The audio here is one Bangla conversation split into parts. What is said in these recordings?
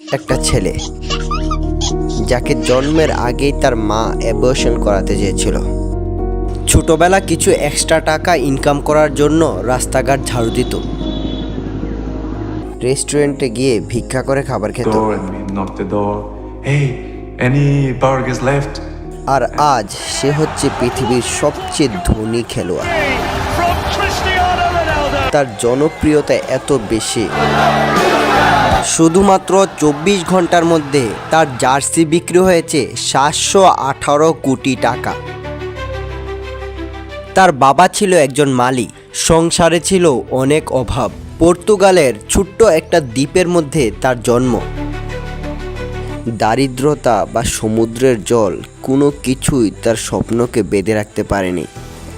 একটা ছেলে, যাকে জন্মের আগেই তার মা অ্যাবর্শন করাতে চেয়েছিল। ছোটবেলা কিছু এক্সট্রা টাকা ইনকাম করার জন্য রাস্তাঘাট ঝাড়ু দিত, রেস্টুরেন্টে গিয়ে ভিক্ষা করে খাবার খেত। Door and we knock the door. Hey, any burgers left? আর আজ সে হচ্ছে পৃথিবীর সবচেয়ে ধনী খেলোয়াড়। তার জনপ্রিয়তা এত বেশি, শুধুমাত্র 24 ঘন্টার মধ্যে তার জার্সি বিক্রি হয়েছে 718 কোটি টাকা। তার বাবা ছিল একজন মালি, সংসারে ছিল অনেক অভাব। পর্তুগালের ছোট্ট একটা দ্বীপের মধ্যে তার জন্ম। দারিদ্রতা বা সমুদ্রের জল কোনো কিছুই তার স্বপ্নকে বেঁধে রাখতে পারেনি।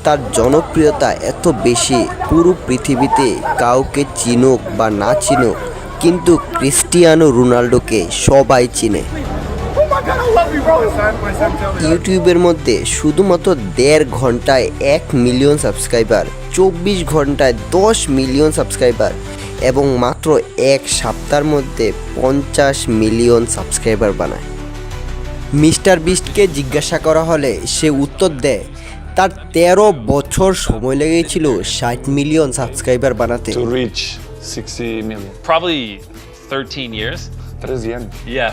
তার জনপ্রিয়তা এত বেশি, পুরো পৃথিবীতে কাউকে চিনুক বা না চিনুক, কিন্তু ক্রিস্টিয়ানো রোনাল্ডোকে সবাই চিনে। ইউটিউবের মধ্যে শুধুমাত্র 1.5 ঘন্টায় 1 মিলিয়ন সাবস্ক্রাইবার, 24 ঘন্টায় 10 মিলিয়ন সাবস্ক্রাইবার এবং মাত্র এক সপ্তাহের মধ্যে 50 মিলিয়ন সাবস্ক্রাইবার বানায়। মিস্টার বিস্টকে জিজ্ঞাসা করা হলে সে উত্তর দেয় তার 13 বছর সময় লেগেছিল 60 মিলিয়ন সাবস্ক্রাইবার বানাতে। To reach 60 million. Probably 13 years. 13 años. Yeah.